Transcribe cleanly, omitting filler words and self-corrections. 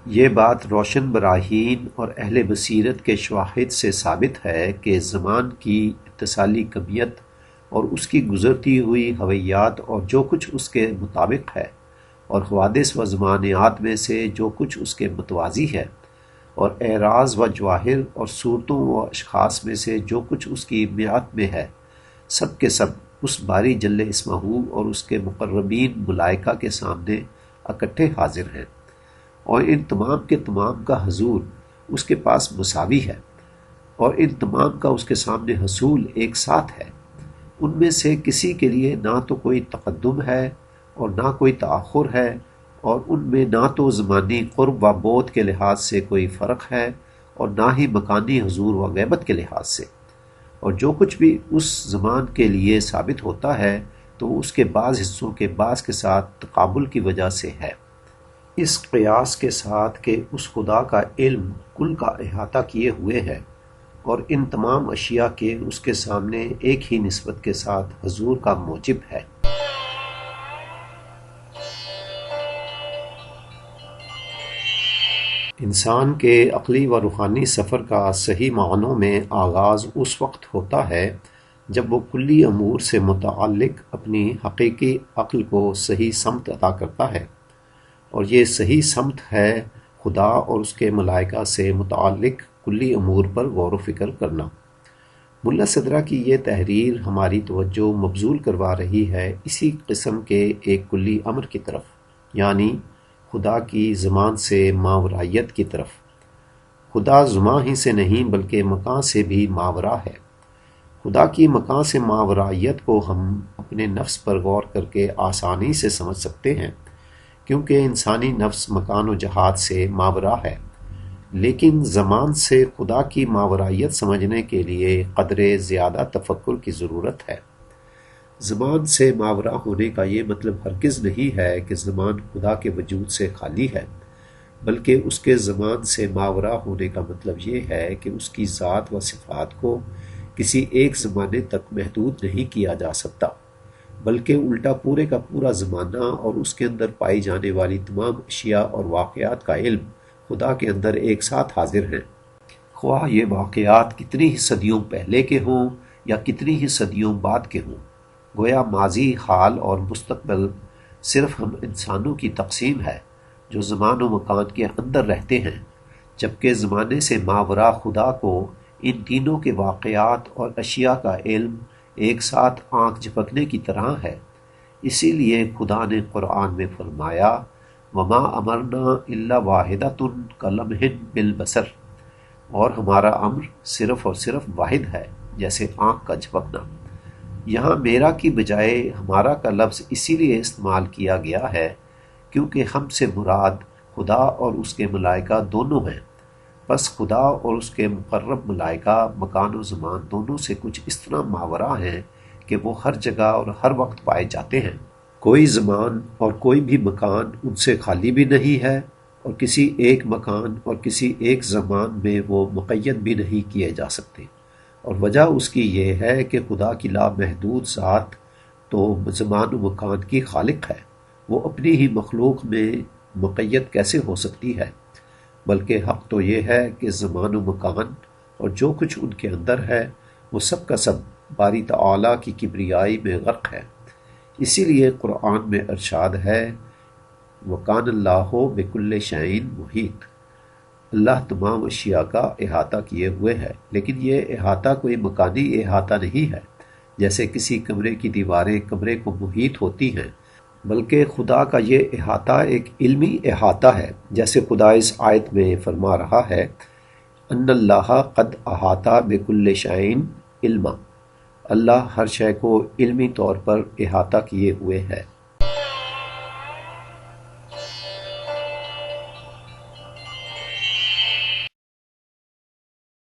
یہ بات روشن براہین اور اہل بصیرت کے شواہد سے ثابت ہے کہ زمان کی اتصالی کمیت اور اس کی گزرتی ہوئی ہویات اور جو کچھ اس کے مطابق ہے، اور حوادث و زمانیات میں سے جو کچھ اس کے متوازی ہے، اور اعراض و جواہر اور صورتوں و اشخاص میں سے جو کچھ اس کی میعت میں ہے، سب کے سب اس باری جل اسمہ اور اس کے مقربین ملائکہ کے سامنے اکٹھے حاضر ہیں، اور ان تمام کے تمام کا حضور اس کے پاس مساوی ہے، اور ان تمام کا اس کے سامنے حصول ایک ساتھ ہے۔ ان میں سے کسی کے لیے نہ تو کوئی تقدم ہے اور نہ کوئی تاخر ہے، اور ان میں نہ تو زمانی قرب و بعد کے لحاظ سے کوئی فرق ہے اور نہ ہی مکانی حضور و غیبت کے لحاظ سے، اور جو کچھ بھی اس زمان کے لیے ثابت ہوتا ہے تو اس کے بعض حصوں کے بعض کے ساتھ تقابل کی وجہ سے ہے، اس قیاس کے ساتھ کہ اس خدا کا علم کل کا احاطہ کیے ہوئے ہے، اور ان تمام اشیاء کے اس کے سامنے ایک ہی نسبت کے ساتھ حضور کا موجب ہے۔ انسان کے عقلی و روحانی سفر کا صحیح معنوں میں آغاز اس وقت ہوتا ہے جب وہ کلی امور سے متعلق اپنی حقیقی عقل کو صحیح سمت عطا کرتا ہے، اور یہ صحیح سمت ہے خدا اور اس کے ملائکہ سے متعلق کلی امور پر غور و فکر کرنا۔ ملا صدرہ کی یہ تحریر ہماری توجہ مبذول کروا رہی ہے اسی قسم کے ایک کلی امر کی طرف، یعنی خدا کی زمان سے ماورائیت کی طرف۔ خدا زمان ہی سے نہیں بلکہ مکان سے بھی ماورا ہے۔ خدا کی مکان سے ماورائیت کو ہم اپنے نفس پر غور کر کے آسانی سے سمجھ سکتے ہیں، کیونکہ انسانی نفس مکان و جہات سے ماورا ہے، لیکن زمان سے خدا کی ماورائیت سمجھنے کے لیے قدرے زیادہ تفکر کی ضرورت ہے۔ زمان سے ماورا ہونے کا یہ مطلب ہرگز نہیں ہے کہ زمان خدا کے وجود سے خالی ہے، بلکہ اس کے زمان سے ماورا ہونے کا مطلب یہ ہے کہ اس کی ذات و صفات کو کسی ایک زمانے تک محدود نہیں کیا جا سکتا، بلکہ الٹا پورے کا پورا زمانہ اور اس کے اندر پائی جانے والی تمام اشیاء اور واقعات کا علم خدا کے اندر ایک ساتھ حاضر ہیں، خواہ یہ واقعات کتنی ہی صدیوں پہلے کے ہوں یا کتنی ہی صدیوں بعد کے ہوں۔ گویا ماضی، حال اور مستقبل صرف ہم انسانوں کی تقسیم ہے جو زمان و مکان کے اندر رہتے ہیں، جبکہ زمانے سے ماورا خدا کو ان تینوں کے واقعات اور اشیاء کا علم ایک ساتھ آنکھ جھپکنے کی طرح ہے۔ اسی لیے خدا نے قرآن میں فرمایا وَمَا أَمَرْنَا إِلَّا وَاحِدَةٌ كَلَمْحٍ بِالْبَصَرِ، اور ہمارا امر صرف اور صرف واحد ہے جیسے آنکھ کا جھپکنا۔ یہاں میرا کی بجائے ہمارا کا لفظ اسی لیے استعمال کیا گیا ہے کیونکہ ہم سے مراد خدا اور اس کے ملائکہ دونوں ہیں، بس خدا اور اس کے مقرب ملائکہ مکان و زمان دونوں سے کچھ اس طرح ماورا ہیں کہ وہ ہر جگہ اور ہر وقت پائے جاتے ہیں۔ کوئی زمان اور کوئی بھی مکان ان سے خالی بھی نہیں ہے، اور کسی ایک مکان اور کسی ایک زمان میں وہ مقید بھی نہیں کیے جا سکتے، اور وجہ اس کی یہ ہے کہ خدا کی لامحدود ذات تو زمان و مکان کی خالق ہے، وہ اپنی ہی مخلوق میں مقید کیسے ہو سکتی ہے؟ بلکہ حق تو یہ ہے کہ زمان و مکان اور جو کچھ ان کے اندر ہے وہ سب کا سب باری تعالیٰ کی کبریائی میں غرق ہے۔ اسی لیے قرآن میں ارشاد ہے وَقَانَ اللَّهُ بِكُلِّ شَيْءٍ مُحِيطٌ، اللہ تمام اشیاء کا احاطہ کیے ہوئے ہے، لیکن یہ احاطہ کوئی مکانی احاطہ نہیں ہے جیسے کسی کمرے کی دیواریں کمرے کو محیط ہوتی ہیں، بلکہ خدا کا یہ احاطہ ایک علمی احاطہ ہے، جیسے خدا اس آیت میں فرما رہا ہے ان اللہ قد احاطہ بکل شیء علما، اللہ ہر شے کو علمی طور پر احاطہ کیے ہوئے ہے۔